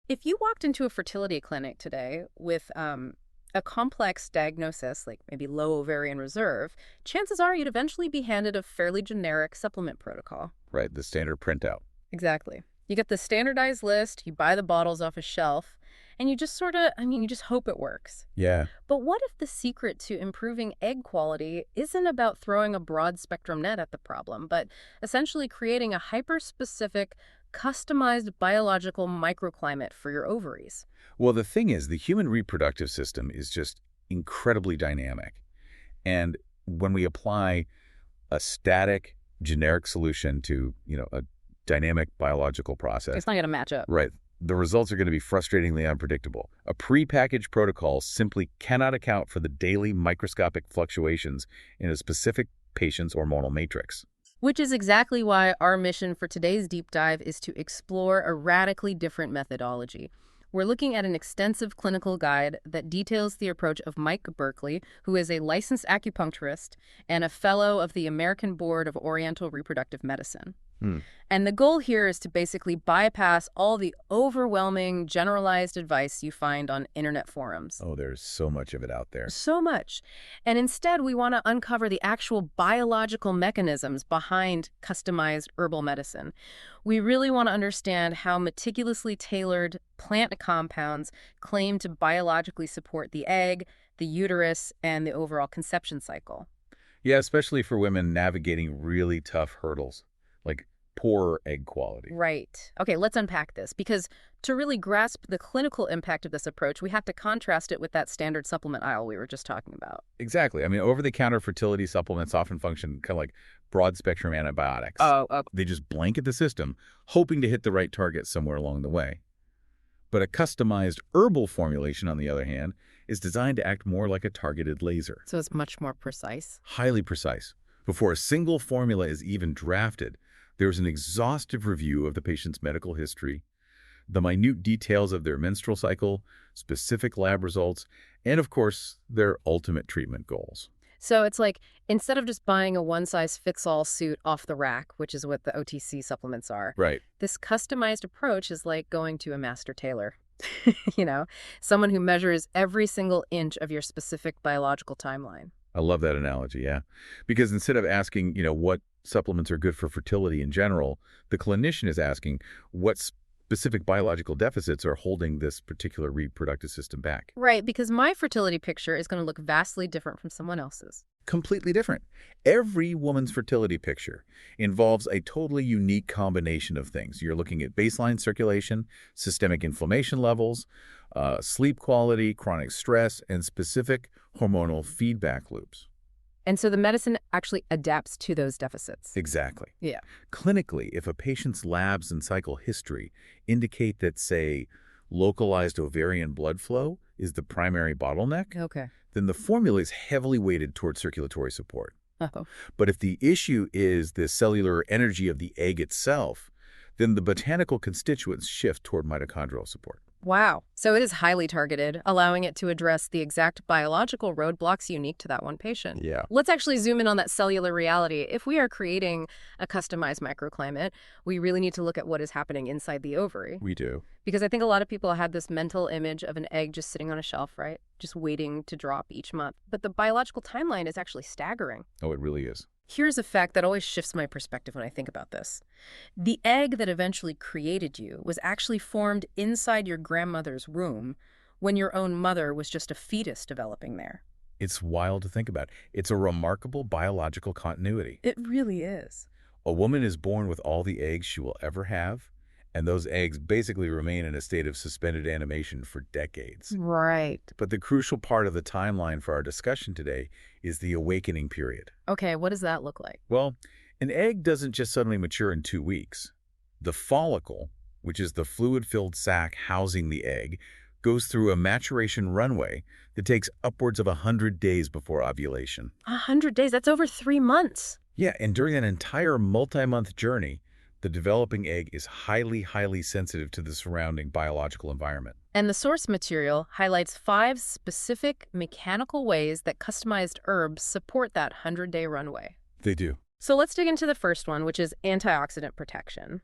If you walked into a fertility clinic today with a complex diagnosis, like maybe low ovarian reserve, chances are you'd eventually be handed a fairly generic supplement protocol. Right, the standard printout. Exactly. You get the standardized list, you buy the bottles off a shelf, and you just sort of, you just hope it works. Yeah. But what if the secret to improving egg quality isn't about throwing a broad spectrum net at the problem, but essentially creating a hyper-specific, customized biological microclimate for your ovaries? Well, the thing is, the human reproductive system is just incredibly dynamic. And when we apply a static, generic solution to, a dynamic biological process, It's not going to match up. right, the results are going to be frustratingly unpredictable. A prepackaged protocol simply cannot account for the daily microscopic fluctuations in a specific patient's hormonal matrix. Which is exactly why our mission for today's deep dive is to explore a radically different methodology. We're looking at an extensive clinical guide that details the approach of Mike Berkeley, who is a licensed acupuncturist and a fellow of the American Board of Oriental Reproductive Medicine. Hmm. And the goal here is to basically bypass all the overwhelming generalized advice you find on internet forums. Oh, there's so much of it out there. So much. And instead, we want to uncover the actual biological mechanisms behind customized herbal medicine. We really want to understand how meticulously tailored plant compounds claim to biologically support the egg, the uterus, and the overall conception cycle. Yeah, especially for women navigating really tough hurdles, like poor egg quality. Right. Okay, let's unpack this, because to really grasp the clinical impact of this approach, we have to contrast it with that standard supplement aisle we were just talking about. Exactly. I mean, over-the-counter fertility supplements often function kind of like broad-spectrum antibiotics. Oh, They just blanket the system, hoping to hit the right target somewhere along the way. But a customized herbal formulation, on the other hand, is designed to act more like a targeted laser. so it's much more precise. Highly precise. Before a single formula is even drafted, there's an exhaustive review of the patient's medical history, the minute details of their menstrual cycle, specific lab results, and of course, their ultimate treatment goals. So it's like, instead of just buying a one-size-fits-all suit off the rack, which is what the OTC supplements are, Right. this customized approach is like going to a master tailor. You know, someone who measures every single inch of your specific biological timeline. I love that analogy, yeah. Because instead of asking, what supplements are good for fertility in general, the clinician is asking what specific biological deficits are holding this particular reproductive system back. Right, because my fertility picture is going to look vastly different from someone else's. Completely different. Every woman's fertility picture involves a totally unique combination of things. You're looking at baseline circulation, systemic inflammation levels, sleep quality, chronic stress, and specific hormonal feedback loops. And so the medicine actually adapts to those deficits. Exactly. Yeah. Clinically, if a patient's labs and cycle history indicate that, say, localized ovarian blood flow is the primary bottleneck, Okay. then the formula is heavily weighted towards circulatory support. Oh. But if the issue is the cellular energy of the egg itself, then the botanical constituents shift toward mitochondrial support. Wow. So it is highly targeted, allowing it to address the exact biological roadblocks unique to that one patient. Yeah. Let's actually zoom in on that cellular reality. If we are creating a customized microclimate, we really need to look at what is happening inside the ovary. We do. Because I think a lot of people had this mental image of an egg just sitting on a shelf, right? Just waiting to drop each month. But the biological timeline is actually staggering. Oh, it really is. Here's a fact that always shifts my perspective when I think about this. The egg that eventually created you was actually formed inside your grandmother's womb when your own mother was just a fetus developing there. It's wild to think about. It's a remarkable biological continuity. It really is. A woman is born with all the eggs she will ever have, and those eggs basically remain in a state of suspended animation for decades. Right. But the crucial part of the timeline for our discussion today is the awakening period. Okay, what does that look like? Well, an egg doesn't just suddenly mature in 2 weeks. The follicle, which is the fluid-filled sac housing the egg, goes through a maturation runway that takes upwards of 100 days before ovulation. 100 days? That's over 3 months. Yeah, and during that entire multi-month journey, the developing egg is highly, highly sensitive to the surrounding biological environment. And the source material highlights 5 specific mechanical ways that customized herbs support that 100-day runway. They do. So let's dig into the first one, which is antioxidant protection.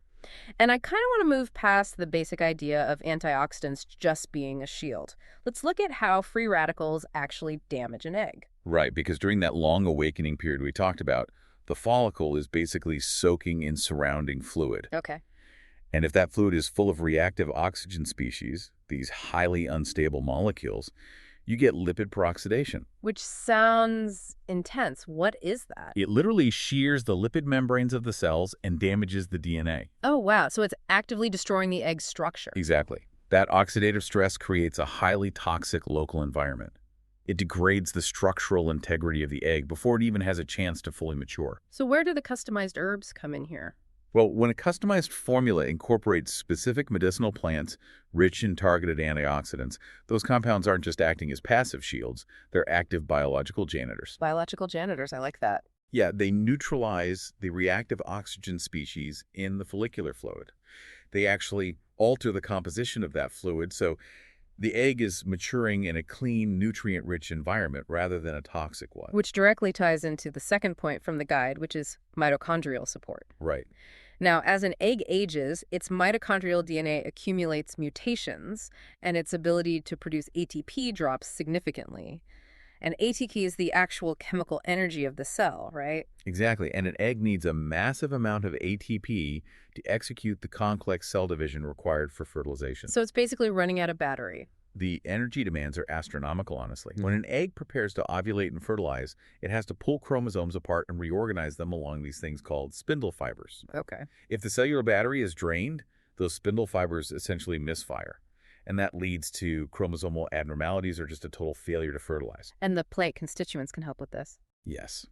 And I kind of want to move past the basic idea of antioxidants just being a shield. Let's look at how free radicals actually damage an egg. Right, because during that long awakening period we talked about, the follicle is basically soaking in surrounding fluid. Okay. And if that fluid is full of reactive oxygen species, these highly unstable molecules, you get lipid peroxidation. Which sounds intense. What is that? It literally shears the lipid membranes of the cells and damages the DNA. Oh, wow. So it's actively destroying the egg's structure. Exactly. That oxidative stress creates a highly toxic local environment. It degrades the structural integrity of the egg before it even has a chance to fully mature. So where do the customized herbs come in here? Well, when a customized formula incorporates specific medicinal plants rich in targeted antioxidants, those compounds aren't just acting as passive shields, they're active biological janitors. Biological janitors. I like that. Yeah, they neutralize the reactive oxygen species in the follicular fluid. They actually alter the composition of that fluid, so the egg is maturing in a clean, nutrient-rich environment rather than a toxic one. Which directly ties into the second point from the guide, which is mitochondrial support. Right. Now, as an egg ages, its mitochondrial DNA accumulates mutations, and its ability to produce ATP drops significantly. And ATP is the actual chemical energy of the cell, right? Exactly. And an egg needs a massive amount of ATP to execute the complex cell division required for fertilization. So it's basically running out of battery. The energy demands are astronomical, honestly. When an egg prepares to ovulate and fertilize, it has to pull chromosomes apart and reorganize them along these things called spindle fibers. Okay. If the cellular battery is drained, those spindle fibers essentially misfire. And that leads to chromosomal abnormalities or just a total failure to fertilize. And the plant constituents can help with this. Yes.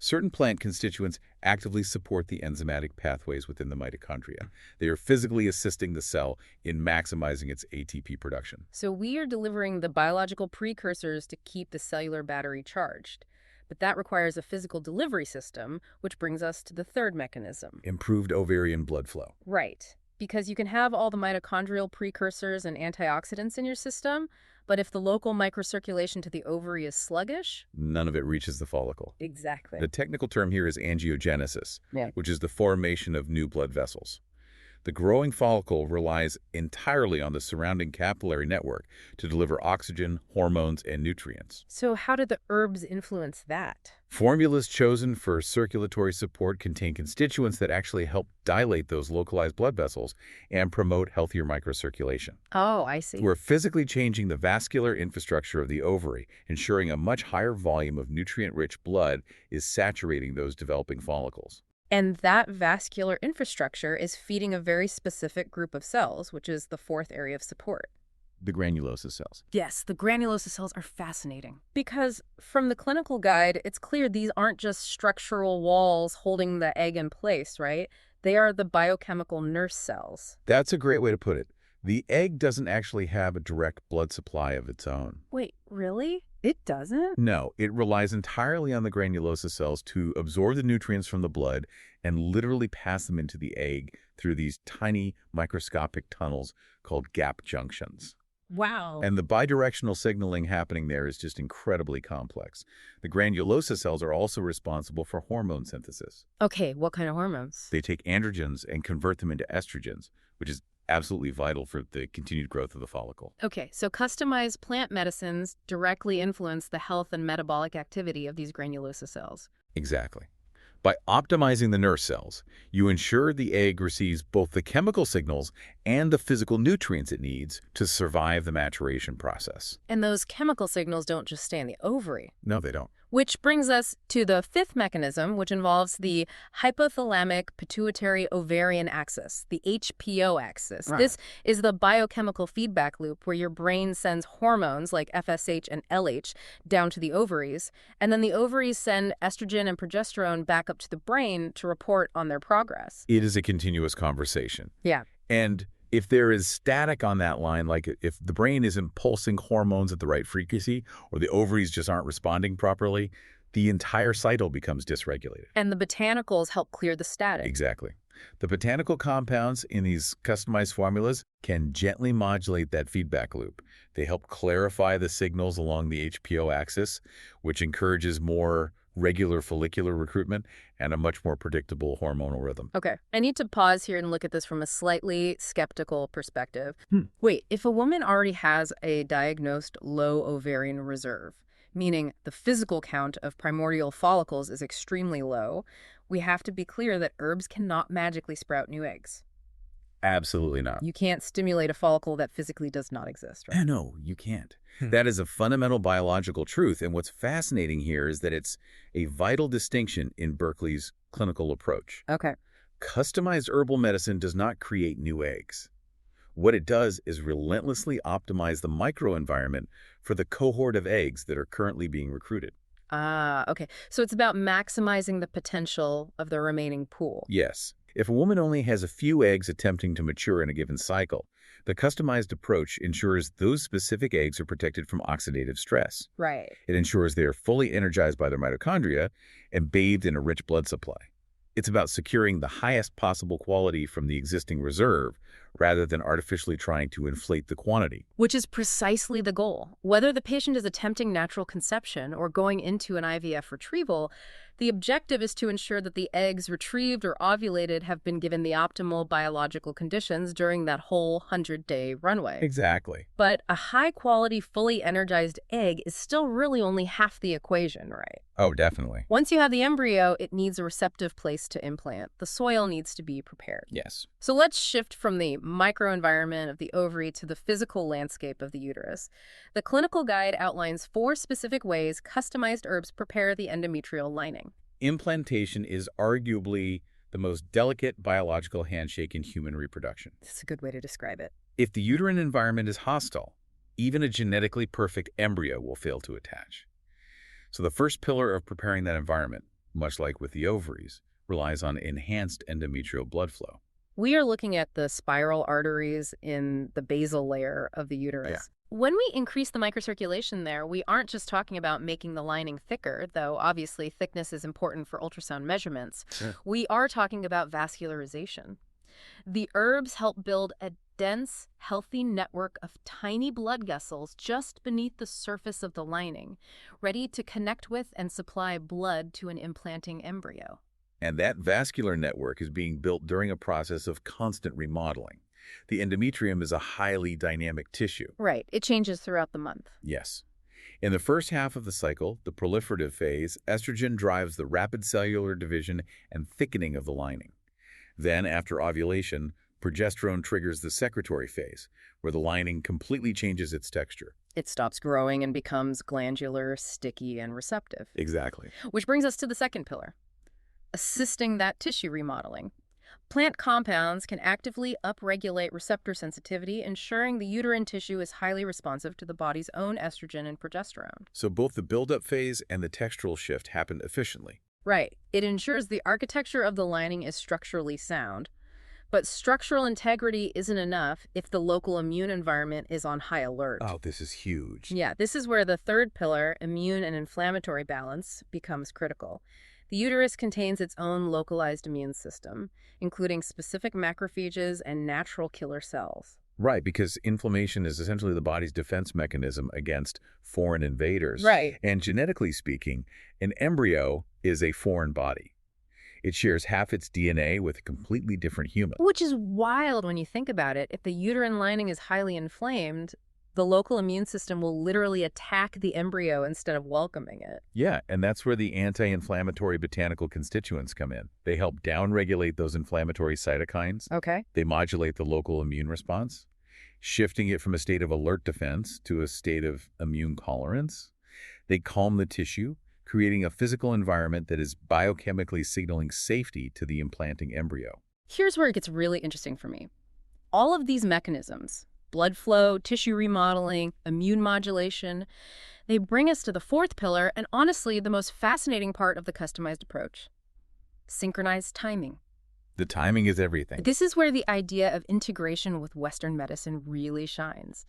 Certain plant constituents actively support the enzymatic pathways within the mitochondria. They are physically assisting the cell in maximizing its ATP production. So we are delivering the biological precursors to keep the cellular battery charged. But that requires a physical delivery system, which brings us to the third mechanism. Improved ovarian blood flow. Right. Because you can have all the mitochondrial precursors and antioxidants in your system, but if the local microcirculation to the ovary is sluggish, none of it reaches the follicle. Exactly. The technical term here is angiogenesis, which is the formation of new blood vessels. The growing follicle relies entirely on the surrounding capillary network to deliver oxygen, hormones, and nutrients. So how do the herbs influence that? Formulas chosen for circulatory support contain constituents that actually help dilate those localized blood vessels and promote healthier microcirculation. Oh, I see. We're physically changing the vascular infrastructure of the ovary, ensuring a much higher volume of nutrient-rich blood is saturating those developing follicles. And that vascular infrastructure is feeding a very specific group of cells, which is the fourth area of support. The granulosa cells. Yes, the granulosa cells are fascinating. Because from the clinical guide, it's clear these aren't just structural walls holding the egg in place, right? They are the biochemical nurse cells. That's a great way to put it. The egg doesn't actually have a direct blood supply of its own. Wait, really? It doesn't? No, it relies entirely on the granulosa cells to absorb the nutrients from the blood and literally pass them into the egg through these tiny microscopic tunnels called gap junctions. Wow. And the bidirectional signaling happening there is just incredibly complex. The granulosa cells are also responsible for hormone synthesis. Okay, what kind of hormones? They take androgens and convert them into estrogens, which is absolutely vital for the continued growth of the follicle. Okay, so customized plant medicines directly influence the health and metabolic activity of these granulosa cells. Exactly. By optimizing the nurse cells, you ensure the egg receives both the chemical signals and the physical nutrients it needs to survive the maturation process. And those chemical signals don't just stay in the ovary. No, they don't. Which brings us to the fifth mechanism, which involves the hypothalamic pituitary ovarian axis, the HPO axis. Right. This is the biochemical feedback loop where your brain sends hormones like FSH and LH down to the ovaries, and then the ovaries send estrogen and progesterone back up to the brain to report on their progress. It is a continuous conversation. Yeah. And if there is static on that line, like if the brain isn't pulsing hormones at the right frequency or the ovaries just aren't responding properly, the entire cycle becomes dysregulated. And the botanicals help clear the static. Exactly. The botanical compounds in these customized formulas can gently modulate that feedback loop. They help clarify the signals along the HPO axis, which encourages more regular follicular recruitment, and a much more predictable hormonal rhythm. Okay, I need to pause here and look at this from a slightly skeptical perspective. Hmm. Wait, if a woman already has a diagnosed low ovarian reserve, meaning the physical count of primordial follicles is extremely low, we have to be clear that herbs cannot magically sprout new eggs. Absolutely not. You can't stimulate a follicle that physically does not exist, right? No, you can't. That is a fundamental biological truth, and what's fascinating here is that it's a vital distinction in Berkeley's clinical approach. Okay. Customized herbal medicine does not create new eggs. What it does is relentlessly optimize the microenvironment for the cohort of eggs that are currently being recruited. Ah, okay. So it's about maximizing the potential of the remaining pool. Yes. If a woman only has a few eggs attempting to mature in a given cycle, the customized approach ensures those specific eggs are protected from oxidative stress. Right. It ensures they are fully energized by their mitochondria and bathed in a rich blood supply. It's about securing the highest possible quality from the existing reserve rather than artificially trying to inflate the quantity. Which is precisely the goal. Whether the patient is attempting natural conception or going into an IVF retrieval, the objective is to ensure that the eggs retrieved or ovulated have been given the optimal biological conditions during that whole 100-day runway. Exactly. But a high-quality, fully energized egg is still really only half the equation, right? Oh, definitely. Once you have the embryo, it needs a receptive place to implant. The soil needs to be prepared. Yes. So let's shift from the microenvironment of the ovary to the physical landscape of the uterus. The clinical guide outlines 4 specific ways customized herbs prepare the endometrial lining. Implantation is arguably the most delicate biological handshake in human reproduction. That's a good way to describe it. If the uterine environment is hostile, even a genetically perfect embryo will fail to attach. So the first pillar of preparing that environment, much like with the ovaries, relies on enhanced endometrial blood flow. We are looking at the spiral arteries in the basal layer of the uterus. Yeah. When we increase the microcirculation there, we aren't just talking about making the lining thicker, though obviously thickness is important for ultrasound measurements. Sure. We are talking about vascularization. The herbs help build a dense, healthy network of tiny blood vessels just beneath the surface of the lining, ready to connect with and supply blood to an implanting embryo. And that vascular network is being built during a process of constant remodeling. The endometrium is a highly dynamic tissue. Right. It changes throughout the month. Yes. In the first half of the cycle, the proliferative phase, estrogen drives the rapid cellular division and thickening of the lining. Then, after ovulation, progesterone triggers the secretory phase, where the lining completely changes its texture. It stops growing and becomes glandular, sticky, and receptive. Exactly. Which brings us to the second pillar, assisting that tissue remodeling. Plant compounds can actively upregulate receptor sensitivity, ensuring the uterine tissue is highly responsive to the body's own estrogen and progesterone. So both the buildup phase and the textural shift happen efficiently. Right. It ensures the architecture of the lining is structurally sound. But structural integrity isn't enough if the local immune environment is on high alert. Oh, this is huge. Yeah, this is where the third pillar, immune and inflammatory balance, becomes critical. The uterus contains its own localized immune system, including specific macrophages and natural killer cells. Right, because inflammation is essentially the body's defense mechanism against foreign invaders. Right. And genetically speaking, an embryo is a foreign body. It shares half its DNA with a completely different human. Which is wild when you think about it. If the uterine lining is highly inflamed, the local immune system will literally attack the embryo instead of welcoming it. Yeah, and that's where the anti-inflammatory botanical constituents come in. They help downregulate those inflammatory cytokines. Okay. They modulate the local immune response, shifting it from a state of alert defense to a state of immune tolerance. They calm the tissue, creating a physical environment that is biochemically signaling safety to the implanting embryo. Here's where it gets really interesting for me. All of these mechanisms, blood flow, tissue remodeling, immune modulation, they bring us to the fourth pillar and honestly the most fascinating part of the customized approach, synchronized timing. The timing is everything. This is where the idea of integration with Western medicine really shines.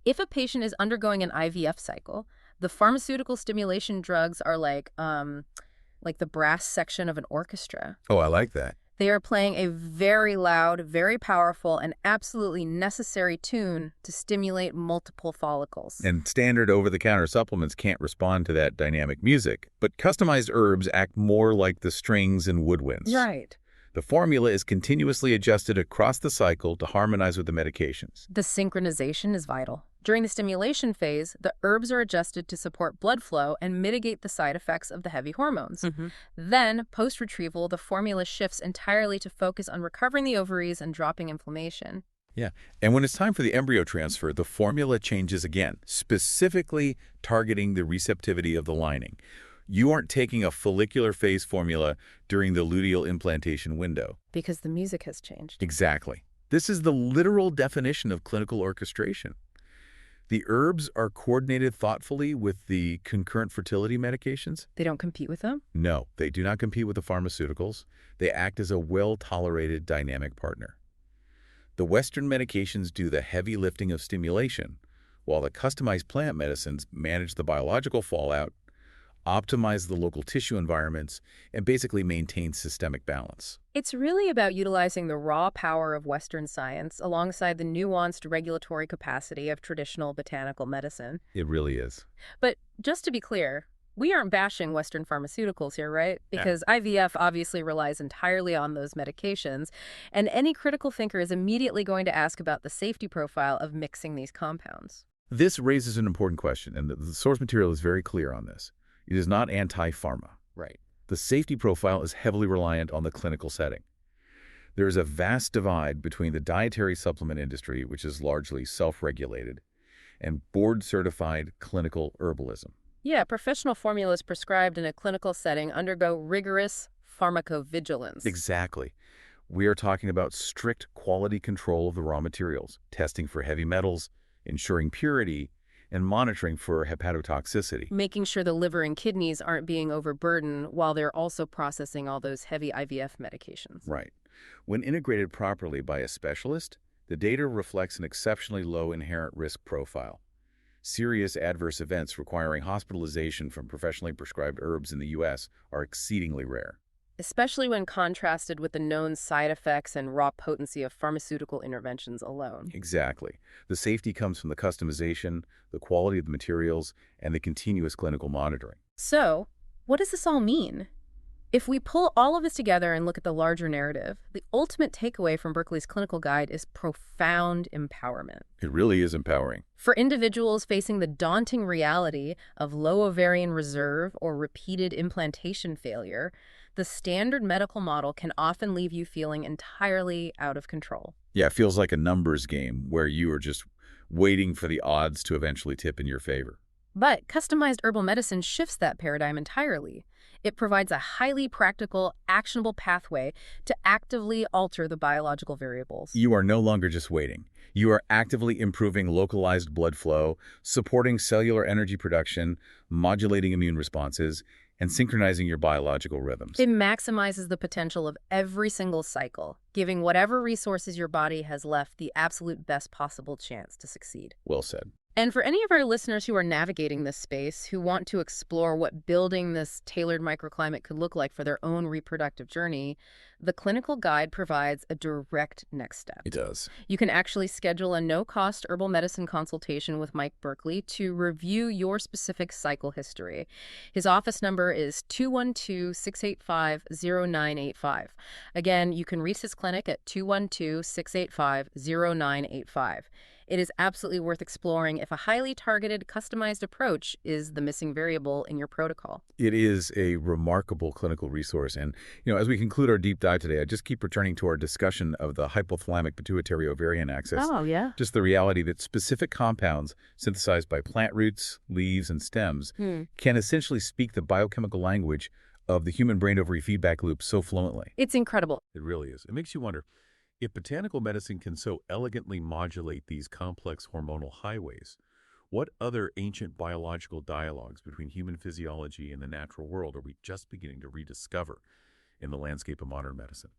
If a patient is undergoing an IVF cycle, the pharmaceutical stimulation drugs are like the brass section of an orchestra. Oh, I like that. They are playing a very loud, very powerful, and absolutely necessary tune to stimulate multiple follicles. And standard over-the-counter supplements can't respond to that dynamic music, but customized herbs act more like the strings and woodwinds. Right. The formula is continuously adjusted across the cycle to harmonize with the medications. The synchronization is vital. During the stimulation phase, the herbs are adjusted to support blood flow and mitigate the side effects of the heavy hormones. Then, post-retrieval, the formula shifts entirely to focus on recovering the ovaries and dropping inflammation. Yeah, and when it's time for the embryo transfer, the formula changes again, specifically targeting the receptivity of the lining. You aren't taking a follicular phase formula during the luteal implantation window. Because the music has changed. Exactly. This is the literal definition of clinical orchestration. The herbs are coordinated thoughtfully with the concurrent fertility medications. They don't compete with them? No, they do not compete with the pharmaceuticals. They act as a well-tolerated dynamic partner. The Western medications do the heavy lifting of stimulation, while the customized plant medicines manage the biological fallout, optimize the local tissue environments, and basically maintain systemic balance. It's really about utilizing the raw power of Western science alongside the nuanced regulatory capacity of traditional botanical medicine. It really is. But just to be clear, we aren't bashing Western pharmaceuticals here, right? Because IVF obviously relies entirely on those medications, and any critical thinker is immediately going to ask about the safety profile of mixing these compounds. This raises an important question, and the source material is very clear on this. It is not anti-pharma. Right. The safety profile is heavily reliant on the clinical setting. There is a vast divide between the dietary supplement industry, which is largely self-regulated, and board-certified clinical herbalism. Yeah, professional formulas prescribed in a clinical setting undergo rigorous pharmacovigilance. Exactly. We are talking about strict quality control of the raw materials, testing for heavy metals, ensuring purity, and monitoring for hepatotoxicity. Making sure the liver and kidneys aren't being overburdened while they're also processing all those heavy IVF medications. Right. When integrated properly by a specialist, the data reflects an exceptionally low inherent risk profile. Serious adverse events requiring hospitalization from professionally prescribed herbs in the U.S. are exceedingly rare. Especially when contrasted with the known side effects and raw potency of pharmaceutical interventions alone. Exactly. The safety comes from the customization, the quality of the materials, and the continuous clinical monitoring. So, what does this all mean? If we pull all of this together and look at the larger narrative, the ultimate takeaway from Berkeley's clinical guide is profound empowerment. It really is empowering. For individuals facing the daunting reality of low ovarian reserve or repeated implantation failure, the standard medical model can often leave you feeling entirely out of control. Yeah, it feels like a numbers game where you are just waiting for the odds to eventually tip in your favor. But customized herbal medicine shifts that paradigm entirely. It provides a highly practical, actionable pathway to actively alter the biological variables. You are no longer just waiting. You are actively improving localized blood flow, supporting cellular energy production, modulating immune responses, and synchronizing your biological rhythms. It maximizes the potential of every single cycle, giving whatever resources your body has left the absolute best possible chance to succeed. Well said. And for any of our listeners who are navigating this space, who want to explore what building this tailored microclimate could look like for their own reproductive journey, the clinical guide provides a direct next step. It does. You can actually schedule a no-cost herbal medicine consultation with Mike Berkeley to review your specific cycle history. His office number is 212-685-0985. Again, you can reach his clinic at 212-685-0985. It is absolutely worth exploring if a highly targeted, customized approach is the missing variable in your protocol. It is a remarkable clinical resource. And, as we conclude our deep dive today, I just keep returning to our discussion of the hypothalamic pituitary ovarian axis. Oh, yeah. Just the reality that specific compounds synthesized by plant roots, leaves, and stems can essentially speak the biochemical language of the human brain-ovary feedback loop so fluently. It's incredible. It really is. It makes you wonder, if botanical medicine can so elegantly modulate these complex hormonal highways, what other ancient biological dialogues between human physiology and the natural world are we just beginning to rediscover in the landscape of modern medicine?